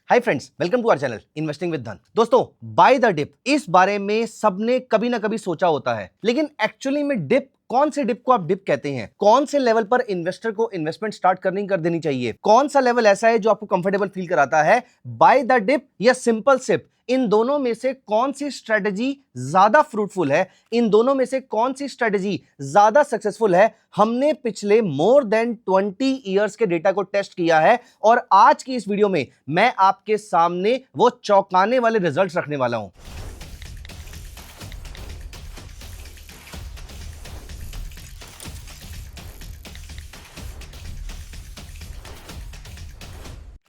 Hi friends, welcome to our channel investing with Dhan. दोस्तों, by the dip इस बारे में सबने कभी ना कभी सोचा होता है, लेकिन एक्चुअली में डिप कौन से डिप को आप डिप कहते हैं? कौन से लेवल पर इन्वेस्टर को इन्वेस्टमेंट स्टार्ट करनी कर देनी चाहिए? कौन सा लेवल ऐसा है जो आपको कंफर्टेबल फील कराता है? बाय द डिप या सिंपल सिप, इन दोनों में से कौन सी स्ट्रेटजी ज्यादा फ्रूटफुल है? इन दोनों में से कौन सी स्ट्रेटजी ज्यादा सक्सेसफुल है? हमने पिछले मोर देन 20 इयर्स के डेटा को टेस्ट किया है और आज की इस वीडियो में मैं आपके सामने वो चौंकाने वाले रिजल्ट्स रखने वाला हूं।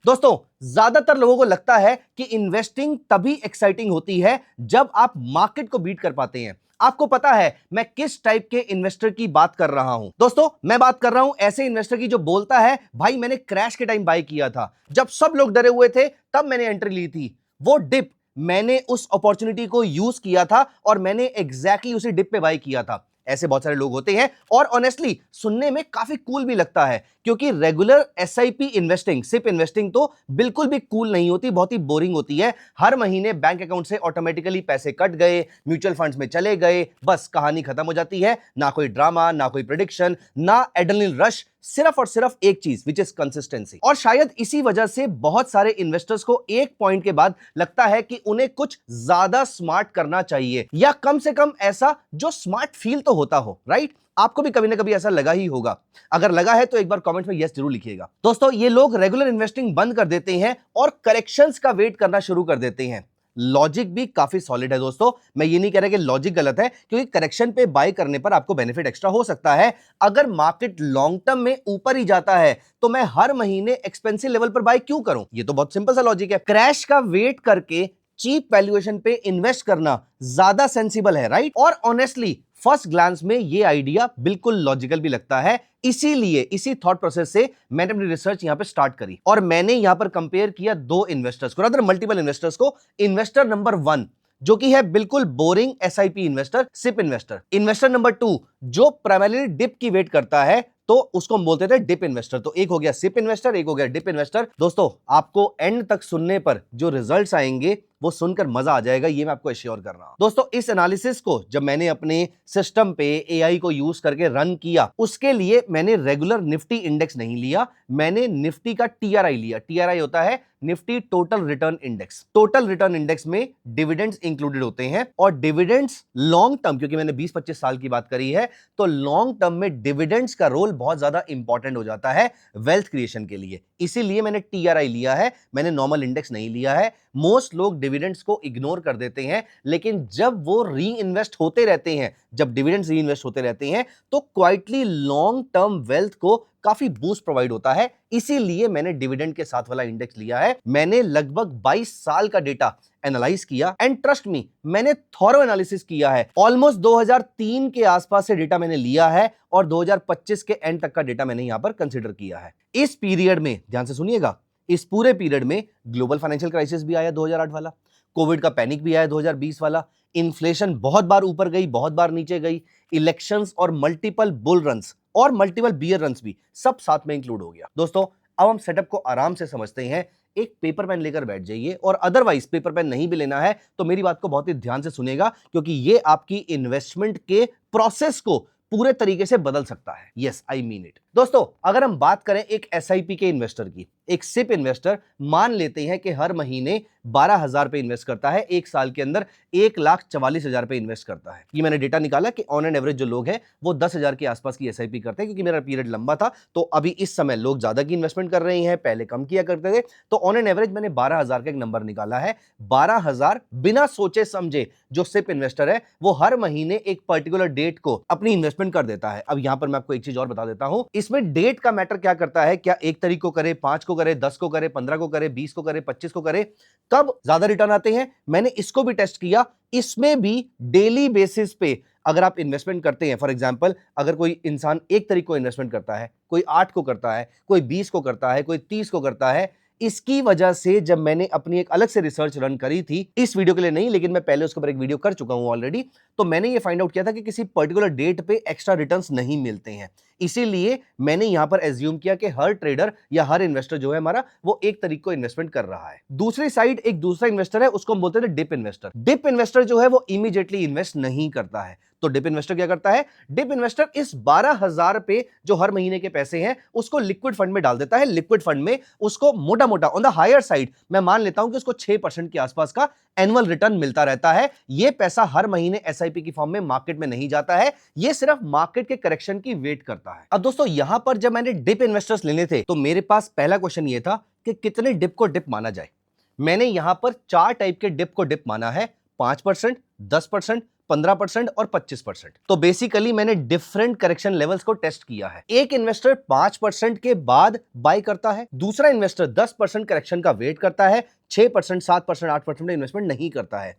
दोस्तों, ज्यादातर लोगों को लगता है कि इन्वेस्टिंग तभी एक्साइटिंग होती है जब आप मार्केट को बीट कर पाते हैं। आपको पता है मैं किस टाइप के इन्वेस्टर की बात कर रहा हूं? दोस्तों, मैं बात कर रहा हूं ऐसे इन्वेस्टर की जो बोलता है भाई मैंने क्रैश के टाइम बाय किया था, जब सब लोग डरे हुए थे तब मैंने एंट्री ली थी। वो डिप मैंने उस अपॉर्चुनिटी को यूज किया था और मैंने एग्जैक्टली उसी डिप पे बाय किया था। ऐसे बहुत सारे लोग होते हैं और ऑनेस्टली सुनने में काफी कूल भी लगता है, क्योंकि regular SIP investing, SIP investing तो बिल्कुल भी कूल नहीं होती, बहुत ही बोरिंग होती है। हर महीने बैंक अकाउंट से ऑटोमेटिकली पैसे कट गए, म्यूचुअल फंड्स में चले गए, बस कहानी खत्म हो जाती है। ना कोई ड्रामा, ना कोई प्रेडिक्शन, ना एड्रेनलिन रश, सिर्फ और सिर्फ एक चीज विच इज कंसिस्टेंसी। और शायद इसी वजह से बहुत सारे इन्वेस्टर्स को एक पॉइंट के बाद लगता है कि उन्हें कुछ ज्यादा स्मार्ट करना चाहिए, या कम से कम ऐसा जो स्मार्ट फील तो होता हो, राइट? आपको भी कभी ना कभी ऐसा लगा ही होगा। अगर लगा है तो एक बार कमेंट में यस जरूर लिखिएगा। दोस्तों, ये लोग रेगुलर इन्वेस्टिंग बंद कर देते हैं और करेक्शंस का वेट करना शुरू कर देते हैं। लॉजिक भी काफी सॉलिड है दोस्तों, मैं ये नहीं कह रहा कि लॉजिक गलत है, क्योंकि करेक्शन पे बाय करने पर आपको बेनिफिट एक्स्ट्रा हो सकता है। अगर मार्केट लॉन्ग टर्म में ऊपर ही जाता है तो मैं हर महीने एक्सपेंसिव लेवल पर बाय क्यों करूं? ये तो बहुत सिंपल सा लॉजिक है। क्रैश का वेट करके चीप वैल्यूएशन पे इन्वेस्ट करना ज्यादा सेंसिबल है, राइट? और ऑनेस्टली फर्स्ट ग्लांस में ये आइडिया बिल्कुल लॉजिकल भी लगता है। इसीलिए इसी थॉट प्रोसेस से मैंने अपनी रिसर्च यहां पे स्टार्ट करी और मैंने यहां पर कंपेयर किया दो इन्वेस्टर्स को, रादर मल्टीपल इन्वेस्टर्स को। इन्वेस्टर नंबर 1 जो कि है बिल्कुल boring SIP investor, SIP investor. Investor number 2 जो प्राइमरीली डिप की वेट करता है, तो उसको हम बोलते थे डिप इन्वेस्टर। तो एक हो गया सिप इन्वेस्टर, एक हो गया डिप इन्वेस्टर। दोस्तों, आपको एंड तक सुनने पर जो रिजल्ट्स आएंगे वो सुनकर मजा आ जाएगा, ये मैं आपको एश्योर कर रहा हूं। दोस्तों, इस एनालिसिस को जब मैंने अपने सिस्टम पे एआई को यूज करके रन किया, उसके लिए मैंने रेगुलर निफ्टी इंडेक्स नहीं लिया, मैंने निफ्टी का टीआरआई लिया। टीआरआई होता है Nifty total return index. Total return index में डिविडेंड्स इंक्लूडेड होते हैं और डिविडेंड्स लॉन्ग टर्म, क्योंकि मैंने 20-25 साल की बात करी है, तो लॉन्ग टर्म में डिविडेंड्स का रोल बहुत ज्यादा इंपॉर्टेंट हो जाता है वेल्थ क्रिएशन के लिए। इसीलिए मैंने टीआरआई लिया है, मैंने नॉर्मल इंडेक्स नहीं लिया है। मोस्ट लोग डिविडेंड्स को इग्नोर कर देते हैं, लेकिन जब वो री इन्वेस्ट होते रहते हैं, जब डिविडेंड्स री इन्वेस्ट होते रहते हैं, तो क्वाइटली लॉन्ग टर्म वेल्थ को काफी बूस्ट प्रोवाइड होता है। इसीलिए मैंने डिविडेंड के साथ वाला इंडेक्स लिया है। मैंने लगभग 22 साल का डेटा एनालाइज किया एंड ट्रस्ट मी, मैंने थॉरो एनालिसिस किया है। ऑलमोस्ट 2003 के आसपास से डेटा मैंने लिया है और 2025 के एंड तक का डेटा मैंने यहां पर कंसीडर किया है। इस पीरियड में ध्यान से सुनिएगा, इस पूरे पीरियड में ग्लोबल फाइनेंशियल क्राइसिस भी आया 2008 वाला, कोविड का पैनिक भी आया 2020 वाला, इन्फ्लेशन बहुत बार ऊपर गई, बहुत बार नीचे गई, इलेक्शंस और मल्टीपल बुल रन्स और मल्टीपल बियर रन्स भी सब साथ में इंक्लूड हो गया। दोस्तों, अब हम सेटअप को आराम से समझते हैं। एक पेपर पेन लेकर बैठ जाइए, और अदरवाइज पेपर पेन नहीं भी लेना है तो मेरी बात को बहुत ही ध्यान से सुनेगा, क्योंकि ये आपकी इन्वेस्टमेंट के प्रोसेस को पूरे तरीके से बदल सकता है। Yes, I mean it. दोस्तों, अगर हम बात करें एक एसआईपी के इन्वेस्टर की, एक सिप इन्वेस्टर मान लेते हैं कि हर महीने 12,000 पे इन्वेस्ट करता है, एक साल के अंदर 1,44,000 पे इन्वेस्ट करता है। ये मैंने डेटा निकाला कि ऑन एन एवरेज जो लोग हैं वो 10,000 के आसपास की एसआईपी करते हैं, क्योंकि मेरा पीरियड लंबा था, तो अभी इस समय लोग ज्यादा की इन्वेस्टमेंट कर रहे हैं, पहले कम किया करते थे। तो ऑन एन एवरेज मैंने 12,000 का एक नंबर निकाला है। 12,000 बिना सोचे समझे जो सिप इन्वेस्टर है वो हर महीने एक पर्टिकुलर डेट को अपनी इन्वेस्टमेंट कर देता है। अब यहां पर मैं आपको एक चीज और बता देता हूं, इसमें डेट का मैटर क्या करता है। क्या 1 तारीख को करे, 5 को करे, 10 को करे, 15 को करे, 20 को करे, 25 को करे, कब ज्यादा रिटर्न आते हैं? मैंने इसको भी टेस्ट किया। इसमें भी डेली बेसिस पे अगर आप इन्वेस्टमेंट करते हैं, फॉर एग्जांपल अगर कोई इंसान 1 तारीख को इन्वेस्टमेंट करता है, कोई 8 को करता है, कोई 20 को करता है, कोई 30 को करता है, इसकी वजह से जब मैंने अपनी एक अलग से रिसर्च रन करी थी, इस वीडियो के लिए नहीं, लेकिन मैं पहले उसके ऊपर एक वीडियो कर चुका हूं ऑलरेडी, तो मैंने ये फाइंड आउट किया था कि किसी पर्टिकुलर डेट पे एक्स्ट्रा रिटर्न्स नहीं मिलते हैं। इसीलिए मैंने यहां पर एज्यूम किया कि हर ट्रेडर या हर इन्वेस्टर जो है हमारा वो एक तरीके को इन्वेस्टमेंट कर रहा है। दूसरी साइड एक दूसरा इन्वेस्टर है, उसको हम बोलते हैं डिप इन्वेस्टर। डिप इन्वेस्टर जो है वो इमीडिएटली इन्वेस्ट नहीं करता है। तो डिप इन्वेस्टर क्या करता है? डिप इन्वेस्टर इस 12,000 पे जो हर महीने के पैसे हैं उसको लिक्विड फंड में डाल देता है। लिक्विड फंड में उसको मोटा मोटा ऑन द हायर साइड मैं मान लेता हूं कि उसको 6% के आसपास का एनुअल रिटर्न मिलता रहता है। यह पैसा हर महीने एसआईपी की फॉर्म में मार्केट में नहीं जाता है, यह सिर्फ मार्केट के करेक्शन की वेट करता है। अब दोस्तों यहां पर जब मैंने डिप इन्वेस्टर्स लेने थे तो मेरे पास पहला क्वेश्चन यह था कि कितने डिप को डिप माना जाए। मैंने यहां पर 4 टाइप के डिप को डिप माना है, 5%, 10%, 15% और 25%। तो बेसिकली मैंने डिफरेंट करेक्शन लेवल्स को टेस्ट किया है। एक इन्वेस्टर 5% के बाद बाय करता है, दूसरा इन्वेस्टर 10% करेक्शन का वेट करता है, 6%, 7%, 8% में इन्वेस्टमेंट नहीं करता है,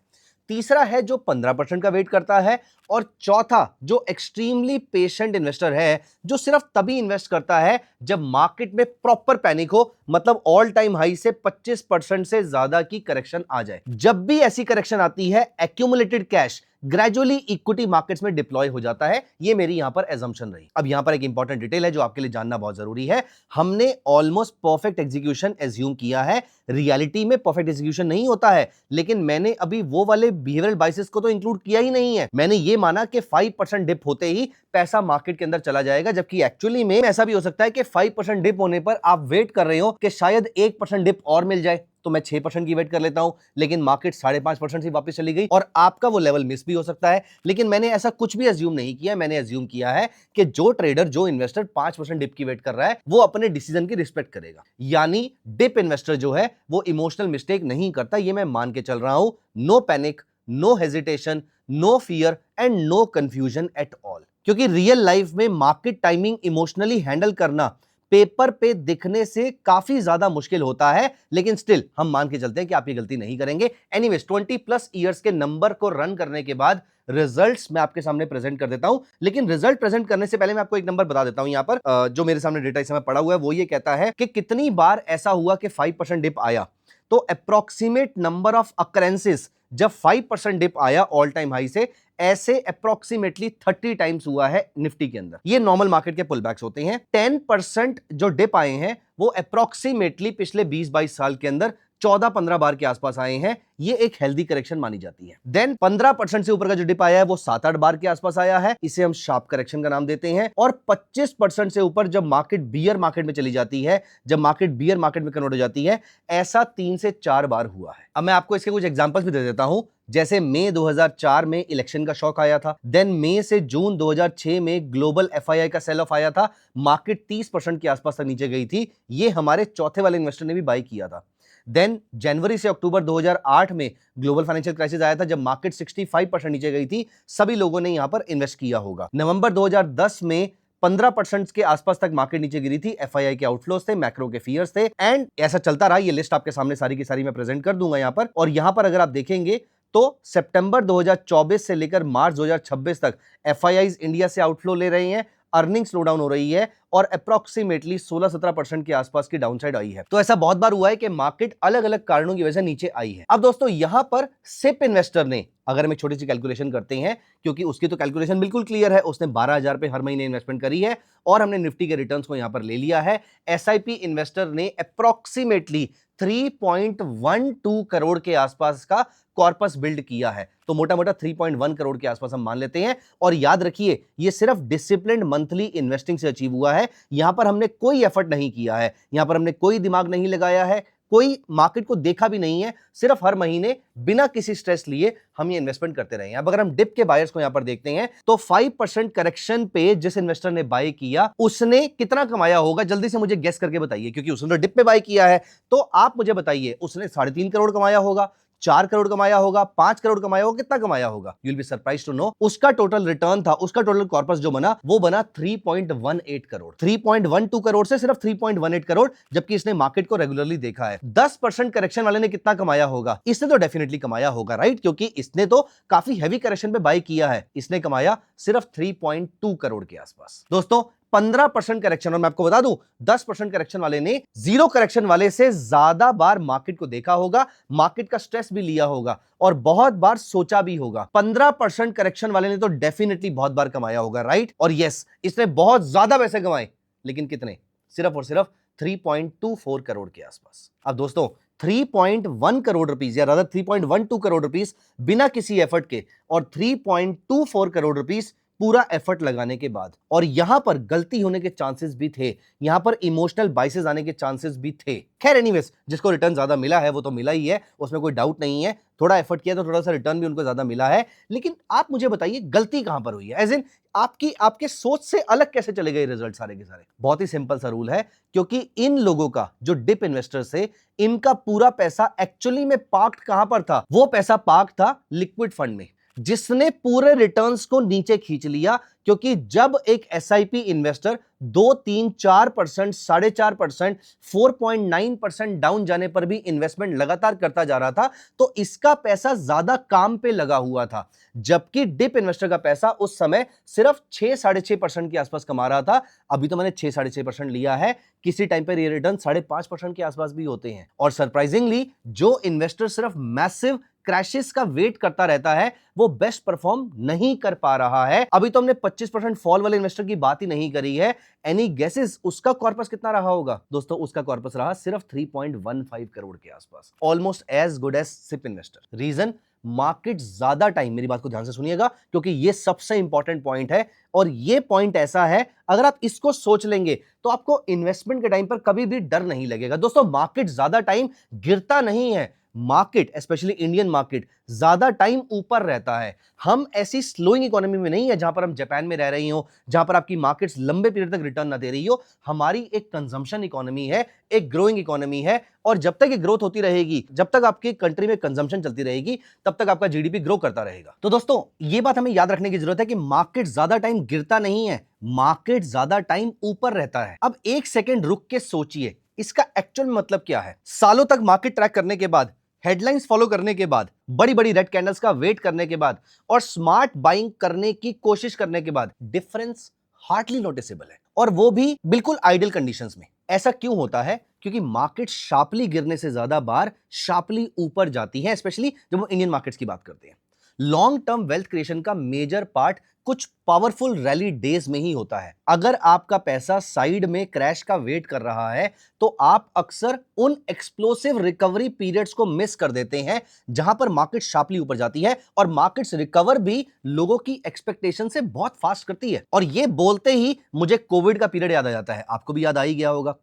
तीसरा है जो 15% का वेट करता है, और चौथा जो एक्सट्रीमली पेशेंट इन्वेस्टर है जो सिर्फ तभी इन्वेस्ट करता है जब मार्केट में प्रॉपर पैनिक हो, मतलब ऑल टाइम हाई से 25% से ज्यादा की करेक्शन आ जाए। जब भी ऐसी करेक्शन आती है accumulated cash gradually equity markets में डिप्लॉय हो जाता है। ये मेरी यहां पर एजम्पशन रही। अब यहां पर एक इंपॉर्टेंट डिटेल है जो आपके लिए जानना बहुत जरूरी है। हमने ऑलमोस्ट परफेक्ट एग्जीक्यूशन एज्यूम किया है। रियलिटी में परफेक्ट एग्जीक्यूशन नहीं होता है, लेकिन मैंने अभी वो वाले बिहेवियरल बाइसेस को तो इंक्लूड किया ही नहीं है। मैंने ये माना कि 5% डिप होते ही पैसा मार्केट के अंदर चला जाएगा, जबकि एक्चुअली में ऐसा भी हो सकता है कि 5% डिप होने पर आप वेट कर रहे हो कि शायद 1% डिप और मिल जाए, तो मैं 6% की वेट कर लेता हूं, लेकिन मार्केट 5.5% से वापस चली गई और आपका वो लेवल मिस भी हो सकता है। लेकिन मैंने ऐसा कुछ भी अज्यूम नहीं किया। मैंने अज्यूम किया है कि जो ट्रेडर, जो इन्वेस्टर 5% डिप की वेट कर रहा है वो अपने डिसीजन की रिस्पेक्ट करेगा। यानी डिप इन्वेस्टर जो है वो इमोशनल मिस्टेक नहीं करता, ये मैं मान के चल रहा हूं। No panic, no hesitation, no fear and no confusion at all. क्योंकि रियल लाइफ में मार्केट टाइमिंग इमोशनली हैंडल करना पेपर पे दिखने से काफी ज्यादा मुश्किल होता है, लेकिन स्टिल हम मान के चलते हैं कि आप ये गलती नहीं करेंगे। एनीवेज 20+ ईयर्स के नंबर को रन करने के बाद रिजल्ट्स मैं आपके सामने प्रेजेंट कर देता हूं। लेकिन रिजल्ट प्रेजेंट करने से पहले मैं आपको एक नंबर बता देता हूं। यहां पर जो मेरे सामने डेटा इस समय पड़ा हुआ है वो ये कहता है कि कितनी बार ऐसा हुआ कि 5% डिप आया। तो अप्रोक्सीमेट नंबर ऑफ अकरेंसेस जब 5% डिप आया ऑल टाइम हाई से, ऐसे अप्रोक्सीमेटली 30 टाइम्स हुआ है निफ्टी के अंदर। ये नॉर्मल मार्केट के पुलबैक्स होते हैं। 10% जो डिप आए हैं वो अप्रोक्सीमेटली पिछले 20-22 साल के अंदर 14-15 बार के आसपास आए हैं। ये एक हेल्दी करेक्शन मानी जाती है। देन 15% से ऊपर का जो डिप आया है वो 7-8 बार के आसपास आया है, इसे हम शार्प करेक्शन का नाम देते हैं। और 25% से ऊपर जब मार्केट बियर मार्केट में चली जाती है, जब मार्केट बियर मार्केट में कन्वर्ट हो जाती है, ऐसा 3 से 4 बार हुआ है। अब मैं आपको इसके कुछ एग्जांपल्स भी दे देता हूं। जैसे मई 2004 में इलेक्शन का शॉक आया था। देन मई से जून 2006 में ग्लोबल एफआईआई का सेल ऑफ आया था, मार्केट 30% के आसपास तक नीचे गई थी। ये हमारे चौथे वाले इन्वेस्टर ने भी बाय किया था। देन जनवरी से अक्टूबर 2008 में ग्लोबल फाइनेंशियल क्राइसिस आया था, जब मार्केट 65% नीचे गई थी। सभी लोगों ने यहां पर इन्वेस्ट किया होगा। नवंबर 2010 में 15% के आसपास तक मार्केट नीचे गिरी थी। एफआईआई के आउटफ्लोस थे, मैक्रो के फियर्स थे, एंड ऐसा चलता रहा। ये लिस्ट आपके सामने सारी की सारी मैं प्रेजेंट कर दूंगा यहां पर। और यहां पर अगर आप देखेंगे तो सितंबर 2024 से लेकर मार्च 2026 तक एफआईआईज इंडिया से आउटफ्लो ले रहे हैं, अर्निंग स्लो डाउन हो रही है, और अप्रोक्सीमेटली 16-17% के आसपास की डाउनसाइड आई है। तो ऐसा बहुत बार हुआ है कि मार्केट अलग अलग कारणों की वजह से नीचे आई है। अब दोस्तों यहां पर सिप इन्वेस्टर ने, अगर हम एक छोटी सी कैलकुलेशन करते हैं, क्योंकि उसकी तो कैलकुलेशन बिल्कुल क्लियर है, उसने 12,000 पे हर महीने इन्वेस्टमेंट करी है और हमने निफ्टी के रिटर्न्स को यहां पर ले लिया है। एसआईपी इन्वेस्टर ने अप्रोक्सीमेटली 3.12 करोड़ के आसपास का कॉर्पस बिल्ड किया है। तो मोटा मोटा 3.1 करोड़ के आसपास हम मान लेते हैं। और याद रखिए ये सिर्फ डिसिप्लिन्ड मंथली इन्वेस्टिंग से अचीव हुआ है। यहां पर हमने कोई एफर्ट नहीं किया है, यहां पर हमने कोई दिमाग नहीं लगाया है, कोई मार्केट को देखा भी नहीं है। सिर्फ हर महीने बिना किसी स्ट्रेस लिए हम ये इन्वेस्टमेंट करते रहे हैं। अब अगर हम डिप के बायर्स को यहां पर देखते हैं तो 5% करेक्शन पे जिस इन्वेस्टर ने बाय किया उसने कितना कमाया होगा, जल्दी से मुझे गेस करके बताइए, क्योंकि उसने तो डिप पे बाय किया है। तो आप मुझे बताइए, उसने 3.5 करोड़ कमाया होगा, 4 करोड़ कमाया होगा, 5 करोड़ कमाया होगा, कितना कमाया होगा? You will be surprised to know उसका टोटल रिटर्न था, उसका टोटल कॉर्पस जो बना वो बना 3.18 करोड़। 3.12 करोड़ से सिर्फ 3.18 करोड़, जबकि इसने मार्केट को रेगुलरली देखा है। 10% करेक्शन वाले ने कितना कमाया होगा? इसने तो डेफिनेटली कमाया होगा, राइट, क्योंकि इसने तो काफी हैवी करेक्शन पे बाय किया है। इसने कमाया सिर्फ 3.2 करोड़ के आसपास। दोस्तों 15% करेक्शन, और मैं आपको बता दूं 10% करेक्शन वाले ने जीरो करेक्शन वाले से ज्यादा बार मार्केट को देखा होगा, मार्केट का स्ट्रेस भी लिया होगा और बहुत बार सोचा भी होगा। 15% करेक्शन वाले ने तो डेफिनेटली बहुत बार कमाया होगा, राइट? और यस, इसने बहुत ज्यादा पैसे कमाए, लेकिन कितने? सिर्फ और सिर्फ 3.24 करोड़ के आसपास। अब दोस्तों 3.1 करोड़ रुपीस या रादर 3.12 करोड़ रुपीस बिना किसी एफर्ट के और 3.24 करोड़ रुपीस पूरा एफर्ट लगाने के बाद। और यहां पर गलती होने के चांसेस भी थे, यहां पर इमोशनल बाइसेस आने के चांसेस भी थे। खैर एनीवेज, जिसको रिटर्न ज्यादा मिला है वो तो मिला ही है, उसमें कोई डाउट नहीं है। थोड़ा एफर्ट किया तो थोड़ा सा रिटर्न भी उनको ज्यादा मिला है। लेकिन आप मुझे बताइए गलती कहां पर हुई है, एज इन आपके सोच से अलग कैसे चले गए रिजल्ट सारे के सारे? बहुत ही सिंपल सा रूल है, क्योंकि इन लोगों का जो डिप इन्वेस्टर्स है, इनका पूरा पैसा एक्चुअली में पार्क्ड कहां पर था? वो पैसा पार्क्ड था लिक्विड फंड में, जिसने पूरे रिटर्न्स को नीचे खींच लिया। क्योंकि जब एक एसआईपी इन्वेस्टर 2, 3, 4%, 4.5%, 4.9% डाउन जाने पर भी इन्वेस्टमेंट लगातार करता जा रहा था, तो इसका पैसा ज्यादा काम पे लगा हुआ था। जबकि डिप इन्वेस्टर का पैसा उस समय सिर्फ 6-6.5% के आसपास कमा रहा था। अभी तो मैंने 6-6.5% लिया है, किसी टाइम पर ये रिटर्न 5.5% के आसपास भी होते हैं। और सरप्राइजिंगली जो इन्वेस्टर सिर्फ मैसिव क्रैशेस का वेट करता रहता है, वो बेस्ट परफॉर्म नहीं कर पा रहा है। अभी तो हमने 25% फॉल वाले इन्वेस्टर की बात ही नहीं करी है। एनी गेसेस उसका कॉर्पस कितना रहा होगा? दोस्तों उसका कॉर्पस रहा सिर्फ 3.15 करोड़ के आसपास, almost as good as SIP investor. Reason, market ज्यादा टाइम, मेरी बात को ध्यान से सुनिएगा क्योंकि ये सबसे इंपॉर्टेंट पॉइंट है। और ये पॉइंट ऐसा है, अगर आप इसको सोच लेंगे तो आपको इन्वेस्टमेंट के टाइम पर कभी भी डर नहीं लगेगा। दोस्तों मार्केट ज्यादा टाइम गिरता नहीं है, मार्केट स्पेशली इंडियन मार्केट ज्यादा टाइम ऊपर रहता है। हम ऐसी स्लोइंग इकोनॉमी में नहीं है जहां पर हम जापान में रह रही हो, जहां पर आपकी मार्केट्स लंबे पीरियड तक रिटर्न ना दे रही हो। हमारी एक कंजम्पशन इकोनॉमी है, एक ग्रोइंग इकोनॉमी है, और जब तक ये ग्रोथ होती रहेगी, जब तक आपकी कंट्री में कंजम्पशन चलती रहेगी, तब तक आपका जीडीपी ग्रो करता रहेगा। तो दोस्तों ये बात हमें याद रखने की जरूरत है कि मार्केट ज्यादा टाइम गिरता नहीं है, मार्केट ज्यादा टाइम ऊपर रहता है। अब एक सेकेंड रुक के सोचिए, इसका एक्चुअल मतलब क्या है? सालों तक मार्केट ट्रैक करने के बाद, हेडलाइंस फॉलो करने के बाद, बड़ी बड़ी रेड कैंडल्स का वेट करने के बाद और स्मार्ट बाइंग करने की कोशिश करने के बाद डिफरेंस हार्डली नोटिसेबल है, और वो भी बिल्कुल आइडियल कंडीशंस में। ऐसा क्यों होता है? क्योंकि मार्केट शार्पली गिरने से ज्यादा बार शार्पली ऊपर जाती है, स्पेशली जब हम इंडियन मार्केट्स की बात करते हैं। लॉन्ग टर्म वेल्थ क्रिएशन का मेजर पार्ट कुछ पावरफुल रैली डेज में ही होता है। अगर आपका पैसा साइड में क्रैश का वेट कर रहा है, तो आप अक्सर उन एक्सप्लोसिव रिकवरी पीरियड्स को मिस कर देते हैं जहां पर मार्केट शार्पली ऊपर जाती है, और मार्केट्स रिकवर भी लोगों की एक्सपेक्टेशन से बहुत फास्ट करती है। और ये बोलते ही मुझे कोविड का पीरियड याद आ जाता है, आपको भी याद आ ही गया होगा।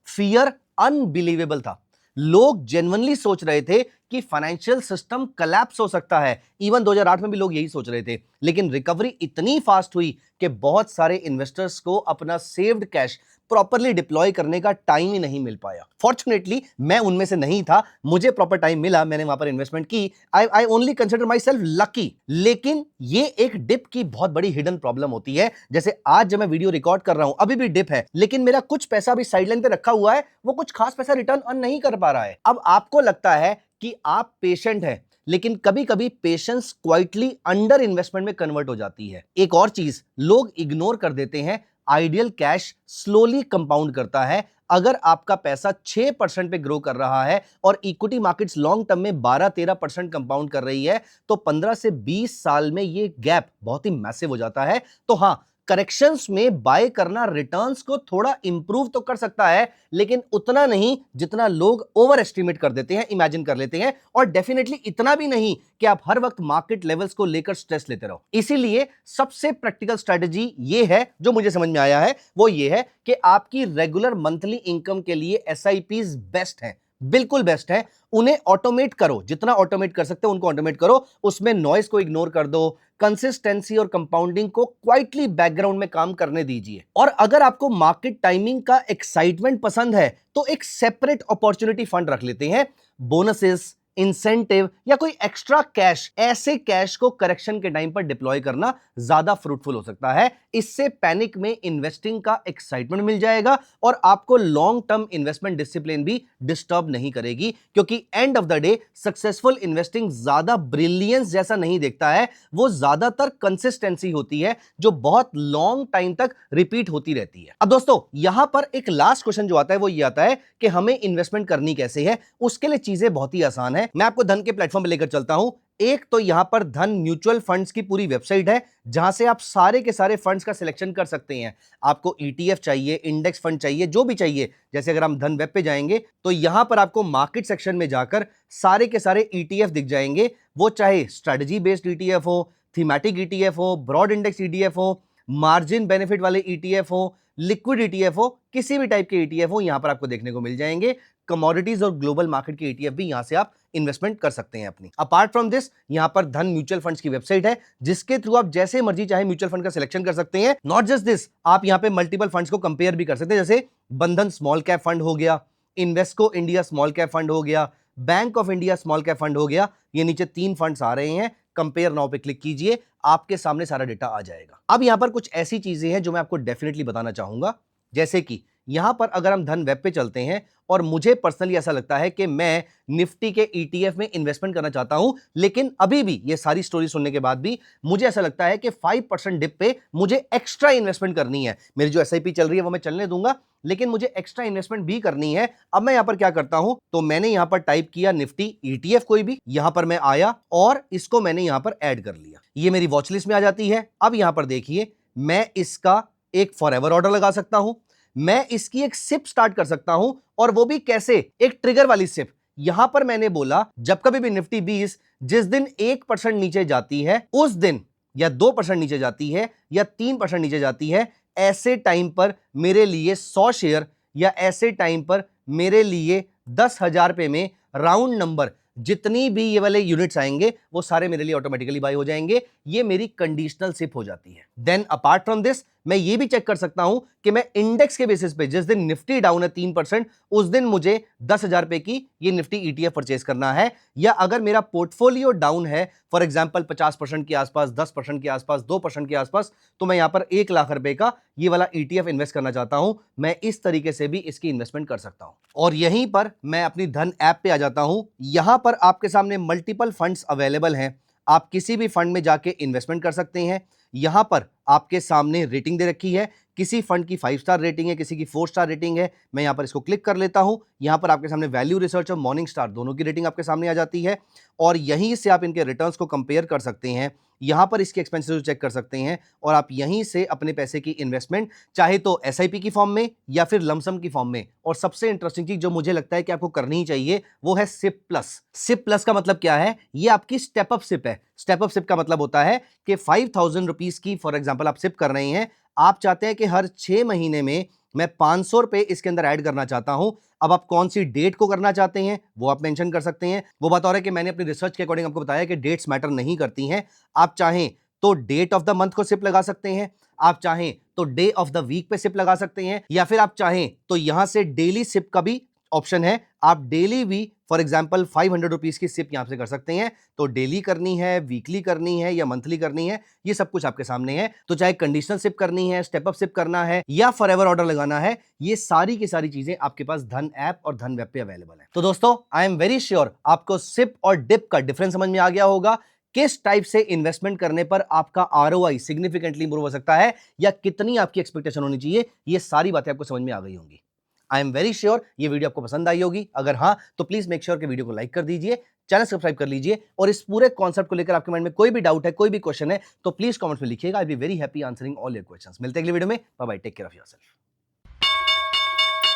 फियर अनबिलीवेबल था, लोग जेन्युइनली सोच रहे थे कि फाइनेंशियल सिस्टम कोलैप्स हो सकता है। इवन 2008 में भी लोग यही सोच रहे थे, लेकिन रिकवरी इतनी फास्ट हुई कि बहुत सारे इन्वेस्टर्स को अपना सेव्ड कैश प्रॉपरली डिप्लॉय करने का टाइम ही नहीं मिल पाया। फॉर्चुनेटली मैं उनमें से नहीं था, मुझे प्रॉपर टाइम मिला, मैंने वहां पर इन्वेस्टमेंट की। I only consider my self lucky. लेकिन ये एक डिप की बहुत बड़ी हिडन प्रॉब्लम होती है। जैसे आज जब मैं वीडियो रिकॉर्ड कर रहा हूं, अभी भी डिप है, लेकिन मेरा कुछ पैसा भी साइडलाइन पे रखा हुआ है, वो कुछ खास पैसा रिटर्न अर्न नहीं कर पा रहा है। अब आपको लगता है कि आप पेशेंट हैं, लेकिन कभी कभी पेशेंस क्वाइटली अंडर इन्वेस्टमेंट में कन्वर्ट हो जाती है। एक और चीज लोग इग्नोर कर देते हैं, आइडियल कैश स्लोली कंपाउंड करता है। अगर आपका पैसा 6% पे ग्रो कर रहा है और इक्विटी मार्केट्स लॉन्ग टर्म में 12-13% कंपाउंड कर रही है, तो 15 से 20 साल में ये गैप बहुत ही मैसिव हो जाता है। तो हां, करेक्शंस में बाय करना रिटर्न्स को थोड़ा इंप्रूव तो कर सकता है, लेकिन उतना नहीं जितना लोग ओवर एस्टिमेट कर देते हैं, इमेजिन कर लेते हैं, और डेफिनेटली इतना भी नहीं कि आप हर वक्त मार्केट लेवल्स को लेकर स्ट्रेस लेते रहो। इसीलिए सबसे प्रैक्टिकल स्ट्रेटजी ये है, जो मुझे समझ में आया है, वो ये है कि आपकी रेगुलर मंथली इनकम के लिए एसआईपीज बेस्ट है, बिल्कुल बेस्ट है। उन्हें ऑटोमेट करो, जितना ऑटोमेट कर सकते हो उनको ऑटोमेट करो, उसमें नॉइस को इग्नोर कर दो, कंसिस्टेंसी और कंपाउंडिंग को क्वाइटली बैकग्राउंड में काम करने दीजिए। और अगर आपको मार्केट टाइमिंग का एक्साइटमेंट पसंद है, तो एक सेपरेट अपॉर्चुनिटी फंड रख लेते हैं। बोनसेस, इंसेंटिव या कोई एक्स्ट्रा कैश, ऐसे कैश को करेक्शन के टाइम पर डिप्लॉय करना ज्यादा फ्रूटफुल हो सकता है। इससे पैनिक में इन्वेस्टिंग का एक्साइटमेंट मिल जाएगा और आपको लॉन्ग टर्म इन्वेस्टमेंट डिसिप्लिन भी डिस्टर्ब नहीं करेगी, क्योंकि end of the day successful investing ज्यादा ब्रिलियंस जैसा नहीं देखता है, वो ज्यादातर कंसिस्टेंसी होती है जो बहुत लॉन्ग टाइम तक रिपीट होती रहती है। अब दोस्तों यहां पर एक लास्ट क्वेश्चन जो आता है वो ये आता है कि हमें इन्वेस्टमेंट करनी कैसे है। उसके लिए चीजें बहुत ही आसान है, मैं आपको धन के प्लेटफॉर्म पे लेकर चलता हूं। एक तो यहां पर धन म्यूचुअल फंड्स की पूरी वेबसाइट है जहां से आप सारे के सारे फंड्स का सिलेक्शन कर सकते हैं। आपको ईटीएफ चाहिए, इंडेक्स फंड चाहिए, जो भी चाहिए, जैसे अगर हम धन वेब पे जाएंगे तो यहां पर आपको मार्केट सेक्शन में जाकर सारे के सारे ईटीएफ दिख जाएंगे। वो चाहे स्ट्रेटजी बेस्ड ईटीएफ हो, थीमेटिक ईटीएफ हो, ब्रॉड इंडेक्स ईटीएफ हो, मार्जिन बेनिफिट वाले ईटीएफ हो, लिक्विड ईटीएफ हो, किसी भी टाइप के ईटीएफ हो यहां पर आपको देखने को मिल जाएंगे। कमोडिटीज और ग्लोबल मार्केट के ईटीएफ भी यहां से आप इन्वेस्टमेंट कर सकते हैं अपनी। अपार्ट फ्रॉम दिस यहां पर धन म्यूचुअल फंड्स की वेबसाइट है जिसके थ्रू आप जैसे मर्जी चाहे म्यूचुअल फंड का सिलेक्शन कर सकते हैं। नॉट जस्ट दिस, आप यहां पे मल्टीपल फंड्स को कंपेयर भी कर सकते हैं, जैसे बंधन स्मॉल कैप फंड हो गया, Invesco India small cap fund हो गया, bank of India small cap fund हो गया। ये नीचे 3 फंड्स आ रहे हैं, कंपेयर नाउ पे क्लिक कीजिए, आपके सामने सारा डेटा आ जाएगा। अब यहां पर कुछ ऐसी चीजें हैं जो मैं आपको डेफिनेटली बताना चाहूंगा, जैसे कि यहां पर अगर हम धन वेब पे चलते हैं और मुझे पर्सनली ऐसा लगता है कि मैं निफ्टी के ईटीएफ में इन्वेस्टमेंट करना चाहता हूं, लेकिन अभी भी ये सारी स्टोरी सुनने के बाद भी मुझे ऐसा लगता है कि 5% डिप पे मुझे एक्स्ट्रा इन्वेस्टमेंट करनी है। मेरी जो एसआईपी चल रही है वो मैं चलने दूंगा, लेकिन मुझे एक्स्ट्रा इन्वेस्टमेंट भी करनी है। अब मैं यहां पर क्या करता हूं, तो मैंने यहां पर टाइप किया निफ्टी ईटीएफ कोई भी, यहां पर मैं आया और इसको मैंने यहां पर ऐड कर लिया। ये मेरी वॉच लिस्ट में आ जाती है। अब यहां पर देखिए, मैं इसका एक फॉरएवर ऑर्डर लगा सकता हूं, मैं इसकी एक सिप स्टार्ट कर सकता हूं, और वो भी कैसे, एक ट्रिगर वाली सिप। यहां पर मैंने बोला जब कभी भी निफ्टी 20 जिस दिन 1% नीचे जाती है उस दिन, या 2% नीचे जाती है या 3% नीचे जाती है, ऐसे टाइम पर मेरे लिए 100 शेयर, या ऐसे टाइम पर मेरे लिए 10,000 रुपए में राउंड नंबर जितनी भी ये वाले यूनिट्स आएंगे वो सारे मेरे लिए ऑटोमेटिकली बाय हो जाएंगे। ये मेरी कंडीशनल सिप हो जाती है। देन अपार्ट फ्रॉम दिस मैं ये भी चेक कर सकता हूं कि मैं इंडेक्स के बेसिस पे जिस दिन निफ्टी डाउन है 3% उस दिन मुझे 10,000 रुपए की ये निफ्टी ईटीएफ परचेस करना है, या अगर मेरा पोर्टफोलियो डाउन है फॉर एग्जांपल 50% के आसपास, 10% के आसपास, 2% के आसपास, तो मैं यहां पर 1 लाख रुपए का ये वाला ईटीएफ इन्वेस्ट करना चाहता हूं, मैं इस तरीके से भी इसकी इन्वेस्टमेंट कर सकता हूं। और यहीं पर मैं अपनी धन ऐप पे आ जाता हूं। यहां पर आपके सामने मल्टीपल फंड्स अवेलेबल हैं, आप किसी भी फंड में जाके इन्वेस्टमेंट कर सकते हैं। यहां पर आपके सामने रेटिंग दे रखी है, किसी फंड की 5 स्टार रेटिंग है, किसी की 4 स्टार रेटिंग है। मैं यहां पर इसको क्लिक कर लेता हूं। यहां पर आपके सामने वैल्यू रिसर्च और मॉर्निंग स्टार दोनों की रेटिंग आपके सामने आ जाती है, और यहीं से आप इनके रिटर्न्स को कंपेयर कर सकते हैं। यहां पर इसके एक्सपेंसेस चेक कर सकते हैं, और आप यहीं से अपने पैसे की इन्वेस्टमेंट चाहे तो एसआईपी की फॉर्म में या फिर लमसम की फॉर्म में। और सबसे इंटरेस्टिंग चीज जो मुझे लगता है कि आपको करनी ही चाहिए वो है सिप प्लस। सिप प्लस का मतलब क्या है, ये आपकी स्टेप अप सिप है। स्टेप अप सिप का मतलब होता है कि 5,000 रुपीज की फॉर एग्जांपल आप सिप कर रहे हैं, आप चाहते हैं कि हर 6 महीने में मैं 500 रुपए इसके अंदर ऐड करना चाहता हूं। अब आप कौन सी डेट को करना चाहते हैं वो आप मेंशन कर सकते हैं। वो बात और है कि मैंने अपनी रिसर्च के अकॉर्डिंग आपको बताया कि डेट्स मैटर नहीं करती हैं। आप चाहें तो डेट ऑफ द मंथ को सिप लगा सकते हैं, आप चाहें तो डे ऑफ द वीक पे सिप लगा सकते हैं, या फिर आप चाहें तो यहां से डेली सिप का भी ऑप्शन है। आप डेली भी फॉर एग्जांपल 500 रुपीज की सिप यहां से कर सकते हैं। तो डेली करनी है, वीकली करनी है या मंथली करनी है, ये सब कुछ आपके सामने है। तो चाहे कंडीशनल सिप करनी है, स्टेप अप सिप करना है या फॉरएवर ऑर्डर लगाना है, ये सारी की सारी चीजें आपके पास धन ऐप और धन वेब पे अवेलेबल है। तो दोस्तों आई एम वेरी श्योर आपको सिप और डिप का डिफरेंस समझ में आ गया होगा। किस टाइप से इन्वेस्टमेंट करने पर आपका आरओआई सिग्निफिकेंटली इंप्रूव हो सकता है, या कितनी आपकी एक्सपेक्टेशन होनी चाहिए, ये सारी बातें आपको समझ में आ गई होंगी। आई एम वेरी श्योर ये वीडियो आपको पसंद आई होगी। अगर हाँ तो प्लीज मेक श्योर कि वीडियो को लाइक कर दीजिए, चैनल सब्सक्राइब कर लीजिए, और इस पूरे कॉन्सेप्ट को लेकर आपके माइंड में कोई भी डाउट है, कोई भी क्वेश्चन है, तो प्लीज कमेंट्स में लिखिएगा। I be very happy answering all your questions. मिलते हैं अगली वीडियो में। Bye bye, take care of yourself.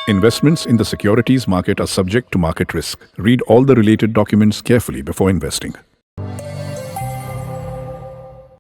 Investments in the securities market are subject to market risk. Read all the related documents carefully before investing.